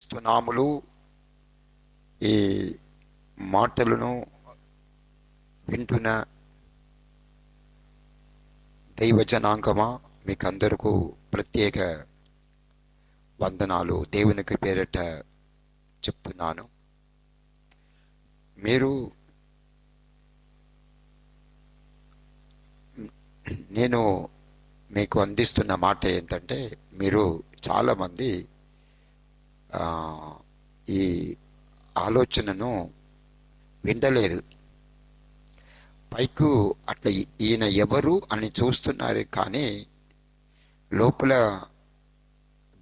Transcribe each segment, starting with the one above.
స్తునాములు. ఈ మాటలను వింటున్న దైవ జనాంగమా, మీకందరకు ప్రత్యేక వందనాలు దేవునికి పేరట చెప్తున్నాను. మీరు నేను మీకు అందిస్తున్న మాట ఏంటంటే, మీరు చాలామంది ఆ, ఈ ఆలోచనను వినలేదు. పైకు అట్లా ఈయన ఎవరు అని చూస్తున్నారు, కానీ లోపల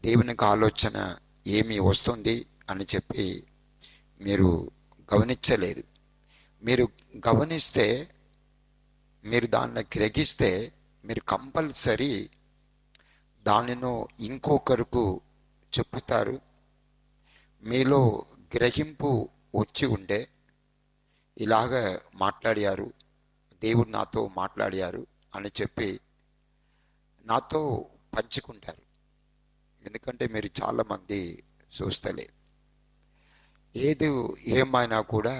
దేవునికి ఆలోచన ఏమి వస్తుంది అని చెప్పి మీరు గమనించలేదు. మీరు గమనిస్తే, మీరు దాన్ని గ్రహిస్తే, మీరు కంపల్సరీ దానిను ఇంకొకరికి చెప్పుతారు. మీలో గ్రహింపు వచ్చి ఉండే, ఇలాగ మాట్లాడారు, దేవుడు నాతో మాట్లాడారు అని చెప్పి నాతో పంచుకుంటారు. ఎందుకంటే మీరు చాలామంది చూస్తలేదు. ఏది ఏమైనా కూడా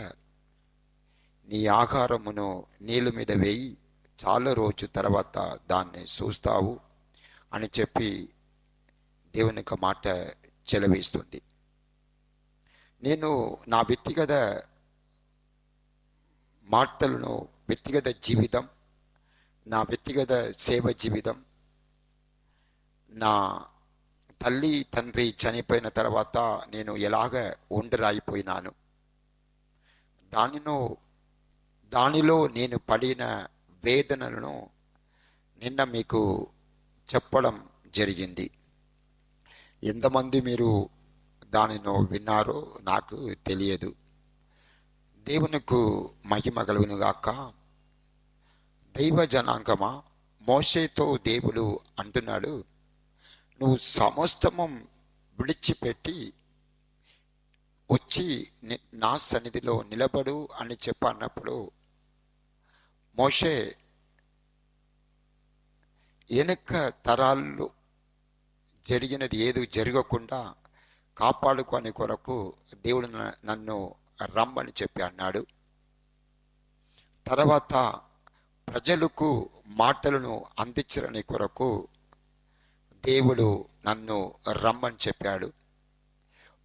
నీ ఆహారమును నీళ్ళ మీద వేయి, చాలా రోజు తర్వాత దాన్ని చూస్తావు అని చెప్పి దేవుని యొక్క మాట చెలవిస్తుంది. నేను నా వ్యక్తిగత మాటలను, వ్యక్తిగత జీవితం, నా వ్యక్తిగత సేవ జీవితం, నా తల్లి తండ్రి చనిపోయిన తర్వాత నేను ఎలాగ ఒంటరైపోయినాను, దానిలో నేను పడిన వేదనలను నిన్న మీకు చెప్పడం జరిగింది. ఎంతమంది మీరు దానిని విన్నారో నాకు తెలియదు. దేవునికి మహిమ కలుగును గాక. దైవ జనాంగమా, మోషేతో దేవుడు అంటున్నాడు, నువ్వు సమస్తము విడిచిపెట్టి వచ్చి నా సన్నిధిలో నిలబడు అని చెప్పన్నప్పుడు, మోషే వెనక తరాల్లో జరిగినది ఏది జరగకుండా కాపాడుకొని కొరకు దేవుడు నన్ను రమ్మని చెప్పి అన్నాడు. తర్వాత ప్రజలకు మాటలను అందించని కొరకు దేవుడు నన్ను రమ్మని చెప్పాడు.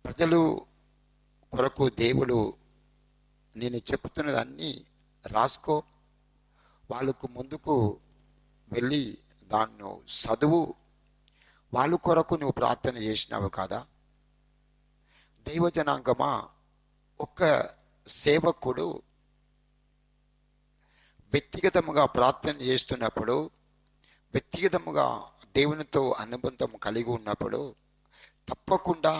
ప్రజలు కొరకు దేవుడు, నేను చెప్తున్నదాన్ని రాసుకో, వాళ్ళకు ముందుకు వెళ్ళి దాన్ని చదువు, వాళ్ళ కొరకు నువ్వు ప్రార్థన చేసినావు కదా. దైవజనాంగమా, ఒక సేవకుడు వ్యక్తిగతముగా ప్రార్థన చేస్తున్నప్పుడు, వ్యక్తిగతముగా దేవునితో అనుబంధం కలిగి ఉన్నప్పుడు తప్పకుండా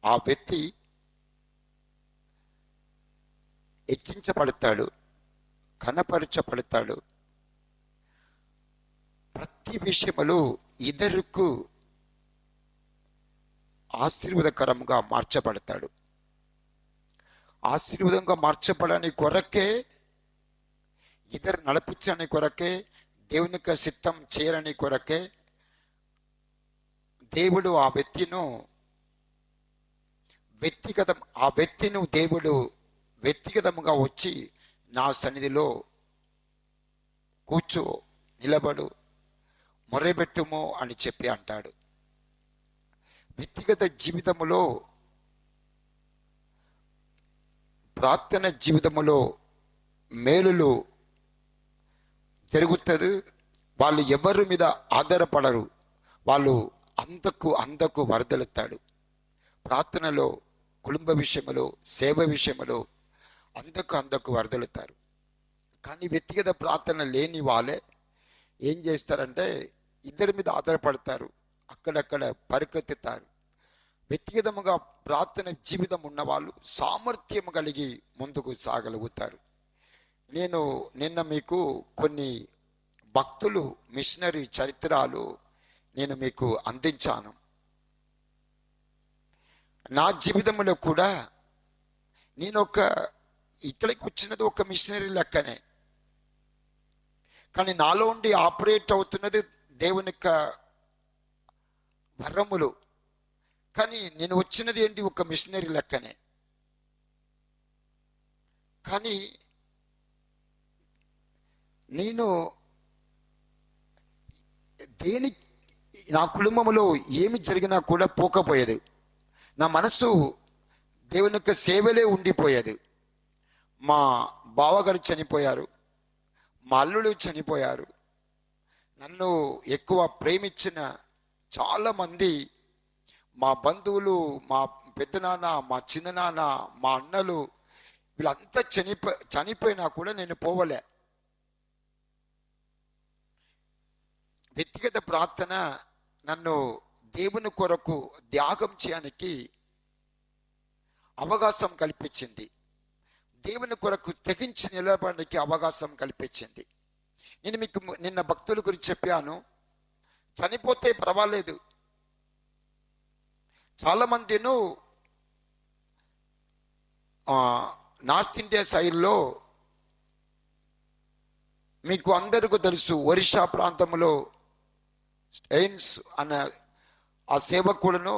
ఆ వ్యక్తి హెచ్చించబడతాడు, కనపరచబడతాడు. ప్రతి విషయములో ఇద్దరుకు ఆశీర్వాదకరంగా మార్చబడతాడు. ఆశీర్వాదంగా మార్చబడని కొరకే, ఇద్దరు నడిపించని కొరకే, దేవునికి సిద్ధం చేయరని కొరకే దేవుడు ఆ వ్యక్తిని దేవుడు వ్యక్తిగతముగా వచ్చి నా సన్నిధిలో కూర్చో, నిలబడు, మొర్రెబెట్టుము అని చెప్పి అంటాడు. వ్యక్తిగత జీవితములో, ప్రార్థన జీవితములో మేలులు జరుగుతుంది. వాళ్ళు ఎవరి మీద ఆధారపడరు, వాళ్ళు అందకు వరదలుతాడు. ప్రార్థనలో, కుటుంబ విషయములో, సేవ విషయములో అందకు వరదలుతారు. కానీ వ్యక్తిగత ప్రార్థన లేని వాళ్ళే ఏం చేస్తారంటే ఇద్దరి మీద ఆధారపడతారు, అక్కడక్కడ పరిగెత్తుతారు. వ్యక్తిగతముగా ప్రార్థన జీవితం ఉన్నవాళ్ళు సామర్థ్యం కలిగి ముందుకు సాగలుగుతారు. నేను నిన్న మీకు కొన్ని భక్తులు, మిషనరీ చరిత్రలు నేను మీకు అందించాను. నా జీవితంలో కూడా నేను ఇక్కడికి వచ్చినది ఒక మిషనరీ లెక్కనే, కానీ నాలో ఉండి ఆపరేట్ అవుతున్నది దేవుని యొక్క వరములు. కానీ నేను వచ్చినది ఏంటి, ఒక మిషనరీ లెక్కనే. కానీ నేను దేని నా కుటుంబంలో ఏమి జరిగినా కూడా పోకపోయేది. నా మనసు దేవుని యొక్క సేవలే ఉండిపోయేది. మా బావగారు చనిపోయారు, మా అల్లుడు చనిపోయారు. నన్ను ఎక్కువ ప్రేమించిన చాలామంది మా బంధువులు, మా పెద్దనాన్న, మా చిన్ననాన్న, మా అన్నలు వీళ్ళంతా చనిపోయినా కూడా నేను పోవలే. వ్యక్తిగత ప్రార్థన నన్ను దేవుని కొరకు త్యాగం చేయడానికి అవకాశం కల్పించింది. దేవుని కొరకు తెగించి నిలబడడానికి అవకాశం కల్పించింది. నేను మీకు నిన్న భక్తుల గురించి చెప్పాను, చనిపోతే పర్వాలేదు. చాలామందిను నార్త్ ఇండియా సైడ్లో మీకు అందరికీ తెలుసు, ఒరిస్సా ప్రాంతంలో ఎయిన్స్ అన్న ఆ సేవకులను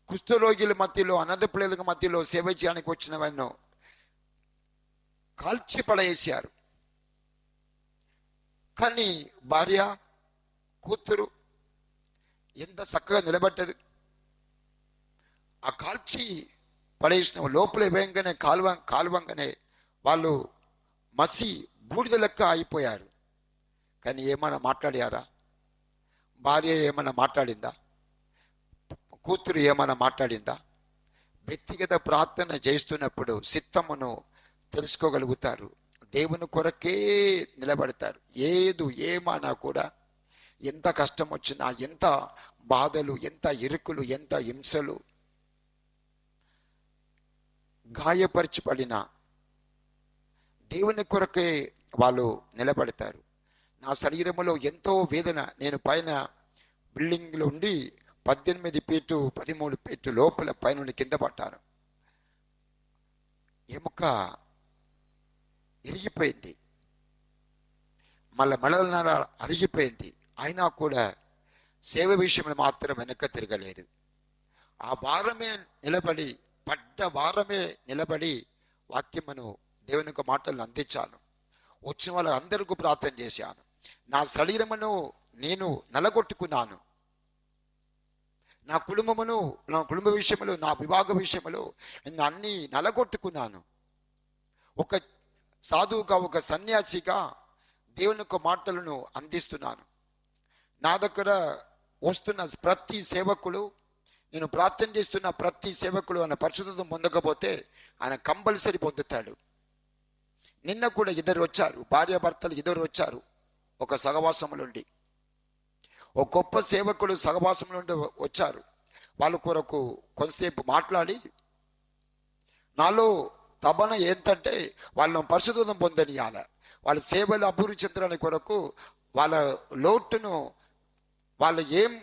కుష్ఠరోగుల మధ్యలో, అనాథ పిల్లల మధ్యలో సేవ చేయడానికి వచ్చిన వారిని కాల్చి పడేశారు. కానీ భార్య కూతురు ఎంత చక్కగా నిలబడ్డది. ఆ కాల్చి పడేసిన లోపల వేయంగానే కాలువంగానే వాళ్ళు మసి బూడిద లెక్క అయిపోయారు. కానీ ఏమైనా మాట్లాడారా? భార్య ఏమైనా మాట్లాడిందా? కూతురు ఏమైనా మాట్లాడిందా? వ్యక్తిగత ప్రార్థన చేస్తున్నప్పుడు సిత్తమును తెలుసుకోగలుగుతారు. దేవుని కొరకే నిలబడతారు. ఏమన్నా కూడా ఎంత కష్టం వచ్చినా, ఎంత బాధలు, ఎంత ఇరుకులు, ఎంత హింసలు, గాయపరచబడిన దేవుని కొరకే వాళ్ళు నిలబడతారు. నా శరీరంలో ఎంతో వేదన. నేను పైన బిల్డింగ్లో ఉండి 18 ఫీటు 13 ఫీటు లోపల పైనుండి కింద పడ్డాను. ఎముక ఇరిగిపోయింది, మళ్ళీ అరిగిపోయింది. అయినా కూడా సేవ విషయంలో మాత్రం వెనక తిరగలేదు. ఆ వారమే నిలబడి, పడ్డ వారమే నిలబడి వాక్యమును దేవుని యొక్క మాటలను అందించాను. వచ్చిన వాళ్ళందరికీ ప్రార్థన చేశాను. నా శరీరమును నేను నలగొట్టుకున్నాను. నా కుటుంబమును, నా కుటుంబ విషయంలో, నా వివాహ విషయంలో నేను అన్ని నలగొట్టుకున్నాను. ఒక సాధువుగా, ఒక సన్యాసిగా దేవుని యొక్క మాటలను అందిస్తున్నాను. నా దగ్గర వస్తున్న ప్రతి సేవకుడు, నేను ప్రార్థన చేస్తున్న ప్రతి సేవకుడు ఆయన పరిశుద్ధత పొందకపోతే ఆయన కంపల్సరీ పొందుతాడు. నిన్న కూడా ఇద్దరు వచ్చారు, భార్యాభర్తలు ఇద్దరు వచ్చారు ఒక సహవాసం నుండి. ఒక గొప్ప సేవకుడు సహవాసం నుండి వచ్చారు. వాళ్ళ కొరకు కొంతసేపు మాట్లాడి, నాలో తపన ఏంటంటే వాళ్ళని పరిశుద్ధం పొందనియాల, వాళ్ళ సేవలు అభివృద్ధి చెందడానికి కొరకు వాళ్ళ లోటును, వాళ్ళు ఏం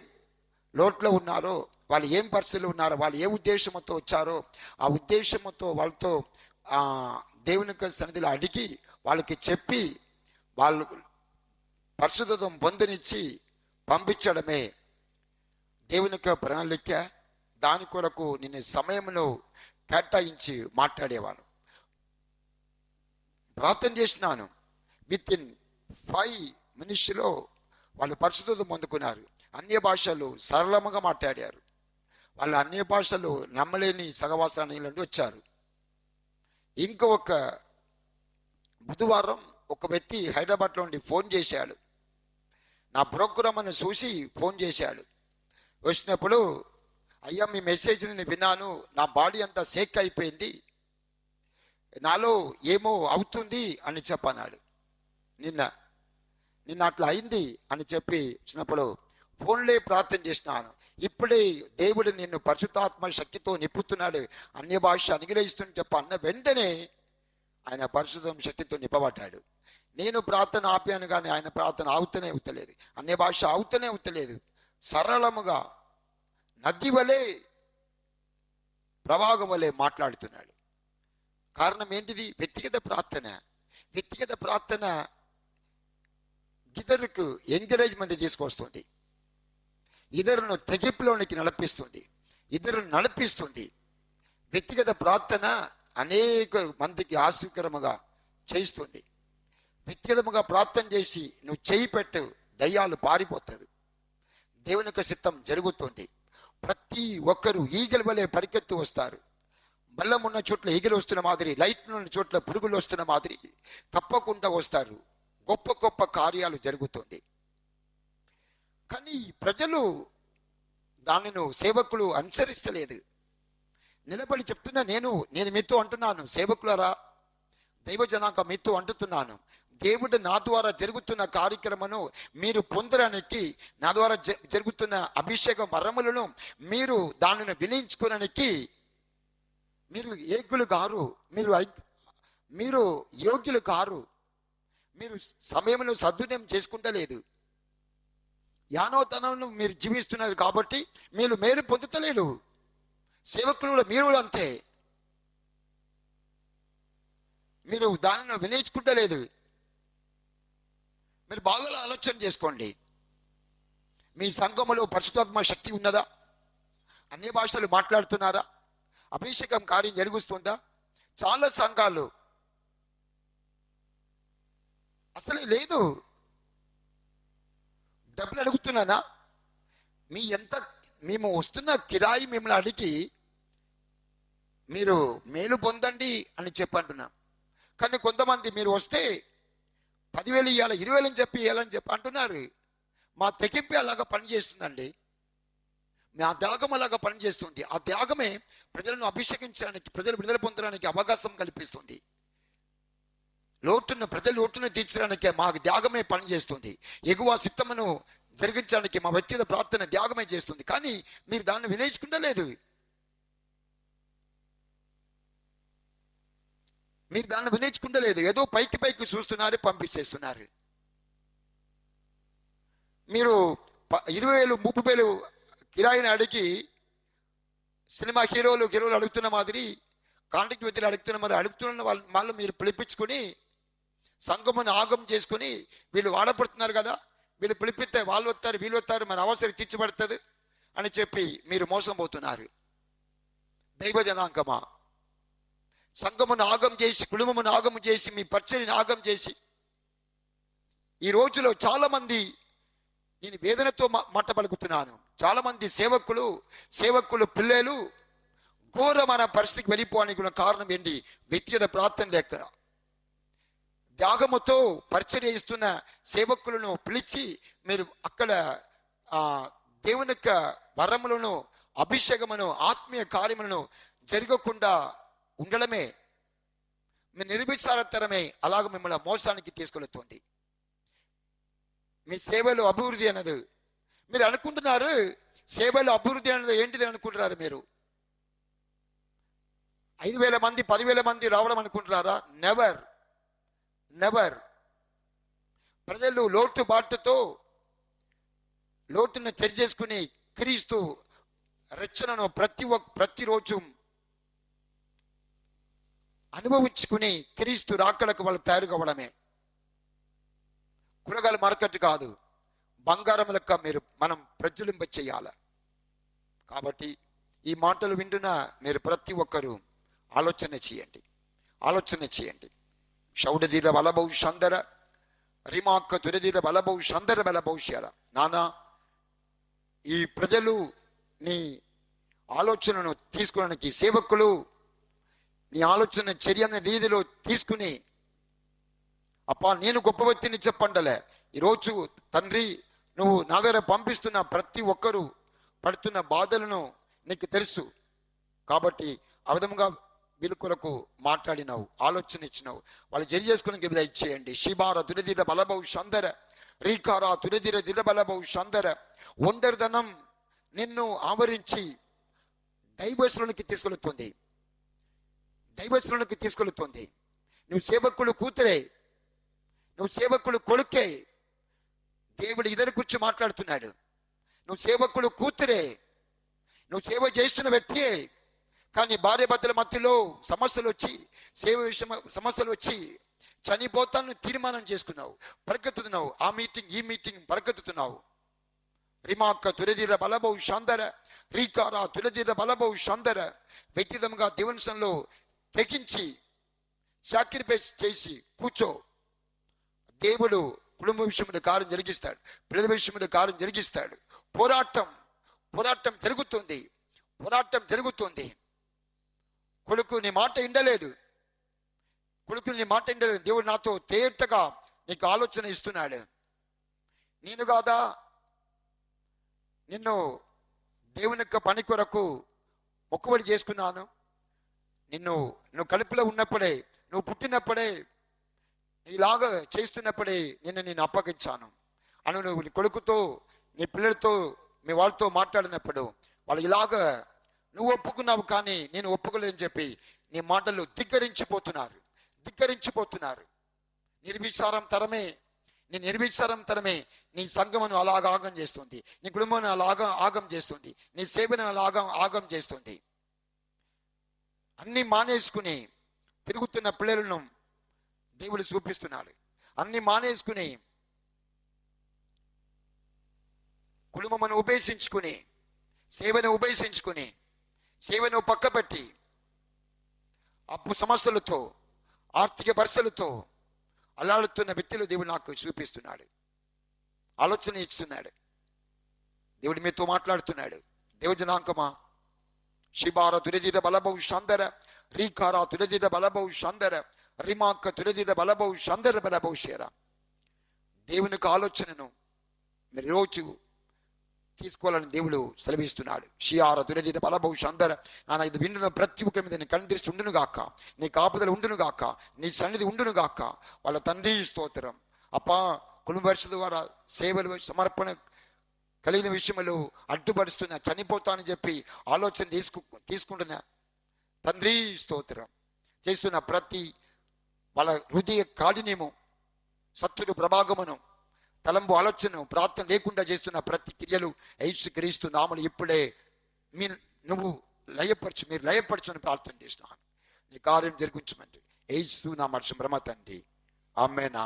లోట్లో ఉన్నారో, వాళ్ళు ఏం పరిస్థితులు ఉన్నారో, వాళ్ళు ఏ ఉద్దేశంతో వచ్చారో ఆ ఉద్దేశంతో వాళ్ళతో దేవుని యొక్క సన్నిధిలో అడిగి వాళ్ళకి చెప్పి వాళ్ళు పరిశుద్ధం పొందనిచ్చి పంపించడమే దేవుని యొక్క ప్రణాళిక. దాని కొరకు నేను సమయంలో కేటాయించి మాట్లాడేవాను, ప్రార్థన చేసినాను. విత్ ఇన్ 5 minutesలో వాళ్ళు పరిశుద్ధత పొందుకున్నారు. అన్య భాషలు సరళముగా మాట్లాడారు. వాళ్ళు అన్య భాషలు నమ్మలేని సహవాసానికి నుండి వచ్చారు. ఇంకొక బుధవారం ఒక వ్యక్తి హైదరాబాద్లో ఉండి ఫోన్ చేశాడు. నా ప్రోగ్రామ్ అని చూసి ఫోన్ చేశాడు. వచ్చినప్పుడు, అయ్యా మీ మెసేజ్ని నేను విన్నాను, నా బాడీ అంతా షేక్ అయిపోయింది, నాలో ఏమో అవుతుంది అని చెప్పన్నాడు. నిన్న అట్లా అయింది అని చెప్పి వచ్చినప్పుడు ఫోన్లే ప్రార్థన చేసినాను. ఇప్పుడే దేవుడు నిన్ను పరిశుద్ధాత్మ శక్తితో నింపుతున్నాడు, అన్య భాష అనుగ్రహిస్తుంది చెప్ప అన్న వెంటనే ఆయన పరిశుద్ధం శక్తితో నింపబడ్డాడు. నేను ప్రార్థన ఆపాను కానీ ఆయన ప్రార్థన ఆవుతూనే అవుతలేదు, అన్య భాష ఆవుతూనే అవుతలేదు. సరళముగా నది వలె, ప్రవాహం వలె మాట్లాడుతున్నాడు. కారణం ఏంటిది? వ్యక్తిగత ప్రార్థన. వ్యక్తిగత ప్రార్థన ఇతరులకు ఎంకరేజ్మెంట్ తీసుకొస్తుంది, ఇతరులను తెగింపులోనికి నడిపిస్తుంది, ఇద్దరు నడిపిస్తుంది. వ్యక్తిగత ప్రార్థన అనేక మందికి ఆశ్చర్యకరముగా చేస్తుంది. వ్యక్తిగతముగా ప్రార్థన చేసి నువ్వు చేయి పెట్టు, దయ్యాలు పారిపోతుంది, దేవుని యొక్క చిత్తం జరుగుతుంది. ప్రతి ఒక్కరూ ఈగల వలె పరిగెత్తు వస్తారు. బల్లం ఉన్న చోట్ల ఈగలు వస్తున్న మాదిరి, లైట్ ఉన్న చోట్ల పురుగులు వస్తున్న మాదిరి తప్పకుండా వస్తారు. గొప్ప గొప్ప కార్యాలు జరుగుతుంది. కానీ ప్రజలు దానిని సేవకులు అనుసరిస్తలేదు. నిలబడి చెప్తున్నా, నేను మీతో అంటున్నాను, సేవకులరా, దైవ జనాంగం మీతో అంటున్నాను, దేవుడు నా ద్వారా జరుగుతున్న కార్యక్రమను మీరు పొందడానికి, నా ద్వారా జరుగుతున్న అభిషేక వరములను మీరు దానిని వినియోగించుకోవడానికి మీరు యోగ్యులు కారు, మీరు యోగ్యులు కారు. మీరు సమయంలో సద్వినియోగం చేసుకుంటలేదు. యానోతనంలో మీరు జీవిస్తున్నారు కాబట్టి మీరు మేలు పొందుతలేరు. సేవకులు కూడా మీరు కూడా అంతే, మీరు దానిని వినియోగించుకుంటలేదు. మీరు బాగా ఆలోచన చేసుకోండి. మీ సంఘములో పరిశుద్ధాత్మ శక్తి ఉన్నదా? అన్ని భాషలు మాట్లాడుతున్నారా? అభిషేకం కార్యం జరుగుతుందా? చాలా సంఘాలు అసలు లేదు. డబ్బులు అడుగుతున్నానా? మేము వస్తున్న కిరాయి మిమ్మల్ని అడిగి మీరు మేలు పొందండి అని చెప్పంటున్నాం. కానీ కొంతమంది మీరు వస్తే 10,000 ఇవ్వాలి, 20,000 అని చెప్పి ఇవ్వాలని చెప్పి అంటున్నారు. మా తెగింపు అలాగా పనిచేస్తుందండి. ఆ త్యాగం అలాగా పనిచేస్తుంది. ఆ త్యాగమే ప్రజలను అభిషేకించడానికి, ప్రజలు విడుదల పొందడానికి అవకాశం కల్పిస్తుంది. ప్రజల లోటును తీర్చడానికి మా త్యాగమే పనిచేస్తుంది. ఎగువ సిద్ధమును జరిగించడానికి మా వ్యక్తిగత ప్రార్థన త్యాగమే చేస్తుంది. కానీ మీరు దాన్ని వినియోగించుకుంటలేదు. మీరు దాన్ని వినియోగించుకుంటలేదు. ఏదో పైకి చూస్తున్నారు, పంపించేస్తున్నారు. మీరు 20,000 30,000 కిరాయిని అడిగి సినిమా హీరోలు అడుగుతున్న మాదిరి, కాంట్రాక్ట్ వ్యక్తులు అడుగుతున్న వాళ్ళు మీరు పిలిపించుకొని సంఘమును ఆగం చేసుకుని, వీళ్ళు వాడపడుతున్నారు కదా, వీళ్ళు పిలిపిస్తే వాళ్ళు వస్తారు, వీళ్ళు వస్తారు, మన అవసరం తీర్చబడుతుంది అని చెప్పి మీరు మోసం పోతున్నారు. దైవ జనాంగమా, సంఘమును ఆగం చేసి, కుటుంబమును ఆగం చేసి, మీ పరిచర్యను ఆగం చేసి, ఈ రోజులో చాలా మంది, నేను వేదనతో మాట పలుకుతున్నాను, చాలా మంది సేవకులు పిల్లలు ఘోరమైన పరిస్థితికి వెళ్ళిపోవడానికి కారణం ఏంటి? వ్యక్తిగత ప్రార్థన లేక. త్యాగముతో పరిచర్య ఇస్తున్న సేవకులను పిలిచి మీరు అక్కడ దేవుని యొక్క వరములను, అభిషేకమును, ఆత్మీయ కార్యములను జరగకుండా ఉండడమే, మీ నిర్విచారతరమే అలాగ మిమ్మల్ని మోసానికి తీసుకెళ్తుంది. మీ సేవలో అభివృద్ధి అన్నది మీరు అనుకుంటున్నారు. సేవలో అభివృద్ధి అన్నది ఏంటిది అనుకుంటున్నారు? మీరు 5,000 మంది 10,000 మంది రావడం అనుకుంటున్నారా? నెవర్. ప్రజలు లోటును చేసుకుని క్రీస్తు రక్షణను ప్రతిరోజు అనుభవించుకుని క్రీస్తు రాకడకు వాళ్ళు తయారు కావడమే. కూరగాయల మార్కెట్ కాదు, బంగారం లెక్క మనం ప్రజ్వలింప చేయాలి. కాబట్టి ఈ మాటలు వింటున్న మీరు ప్రతి ఒక్కరూ ఆలోచన చేయండి. షౌడదీర బలభౌషందర రిమాక్క తురదీర బలభౌషందర బలభౌష్యాల. నానా, ఈ ప్రజలు నీ ఆలోచనను తీసుకోవడానికి, సేవకులు నీ ఆలోచన చర్యని రీతిలో తీసుకుని, అప్పా నేను గొప్ప వ్యక్తిని చెప్పండలే. ఈరోజు తండ్రి, నువ్వు నా దగ్గర పంపిస్తున్న ప్రతి ఒక్కరూ పడుతున్న బాధలను నీకు తెలుసు. కాబట్టి ఆ విధంగా వీళ్ళ కొరకు మాట్లాడినావు, ఆలోచన ఇచ్చినావు. వాళ్ళు చేసుకుని ఇచ్చేయండి. శిబార తురదిర బలభౌ సందర రీకారా తురదిర దిడబలభౌ సందర. ఒంటరిదనం నిన్ను ఆవరించి డైవర్స్లోనికి తీసుకెళుతుంది. నువ్వు సేవకులు కూతురే, నువ్వు సేవకులు కొడుకే. దేవుడు ఇద్దరి కూర్చొని మాట్లాడుతున్నాడు. నువ్వు సేవకులు కూతురే, నువ్వు సేవ చేస్తున్న వ్యక్తియే. కానీ భార్య భర్తల మధ్యలో సమస్యలు వచ్చి చనిపోతాను తీర్మానం చేసుకున్నావు, పరిగెత్తుతున్నావు. ఆ మీటింగ్ ఈ మీటింగ్ పరిగెత్తుతున్నావు. రిమాక్క తురదీర బలభౌ శాందర రీకారా తులజీర బలబౌ సందర వ్యక్తిగతంగా దేవుని సన్నిధిలో తెగించి సాక్రిఫైస్ చేసి కూర్చో. దేవుడు కుటుంబ విషయంలో కార్యం జరిగిస్తాడు, పిల్లల విషయంలో కార్యం జరిగిస్తాడు. పోరాటం జరుగుతుంది. కొడుకు నీ మాట ఇండలేదు. దేవుడు నాతో తేటగా నీకు ఆలోచన ఇస్తున్నాడు. నేను కాదా నిన్ను దేవుని యొక్క పని కొరకు మొక్కుబడి చేసుకున్నాను. నువ్వు కడుపులో ఉన్నప్పుడే, నువ్వు పుట్టినప్పుడే, ఇలాగా చేస్తున్నప్పుడే నేను అప్పగించాను అను. నువ్వు నీ కొడుకుతో, నీ పిల్లలతో, మీ వాళ్ళతో మాట్లాడినప్పుడు వాళ్ళు ఇలాగా నువ్వు ఒప్పుకున్నావు కానీ నేను ఒప్పుకోలేదని చెప్పి నీ మాటలు ధిక్కరించిపోతున్నారు. నిర్విచారం తరమే నీ సంఘమును అలాగా ఆగం చేస్తుంది, నీ కుటుంబాన్ని అలాగా ఆగం చేస్తుంది, నీ సేవను అలాగా ఆగం చేస్తుంది. అన్ని మానేసుకుని తిరుగుతున్న పిల్లలను దేవుడు చూపిస్తున్నాడు. అన్ని మానేసుకుని కుటుంబమును ఉపేక్షించుకుని, సేవను పక్కపెట్టి అప్పు సమస్యలతో, ఆర్థిక పరిస్థితులతో అల్లాడుతున్న వ్యక్తులు దేవుడు నాకు చూపిస్తున్నాడు, ఆలోచన ఇస్తున్నాడు. దేవుడు మీతో మాట్లాడుతున్నాడు. దేవజనాంకమా, శిబార తురదిద బలబౌ సందర, రీకారా తురదిద బలబౌ సందర, రిమాక్క తురదిద బలబౌ సందర బలబౌ షేర. దేవునికి ఆలోచనను మీరు రోజు తీసుకోవాలని దేవుడు సెలవిస్తున్నాడు. షియార దురదిన బలబౌ సందర. నాన్న ఇది వింటున్న ప్రతి ఒక్క మీద నీ కండిస్ట్ ఉండును గాక, నీ కాపుదలు ఉండును గాక, నీ సన్నిధి ఉండును గాక. వాళ్ళ తండ్రి స్తోత్రం. అప్పా, కుటుంబ పరిషత్ ద్వారా సేవలు సమర్పణ కలిగిన విషయంలో అడ్డుపడుస్తున్న, చనిపోతానని చెప్పి ఆలోచన తీసుకుంటున్న తండ్రి స్తోత్రం. చేస్తున్న ప్రతి వాళ్ళ హృదయ కాఠిన్యము, శత్రుడు ప్రభాగమును, తలంబు ఆలోచన, ప్రార్థన లేకుండా చేస్తున్న ప్రతి క్రియలు యేసుక్రీస్తు నామములో ఇప్పుడే మీరు లయపరచు అని ప్రార్థన చేస్తున్నాను. నీ కార్యం జరిగించమంటే యేసు నామములో తండ్రి. ఆమేన్.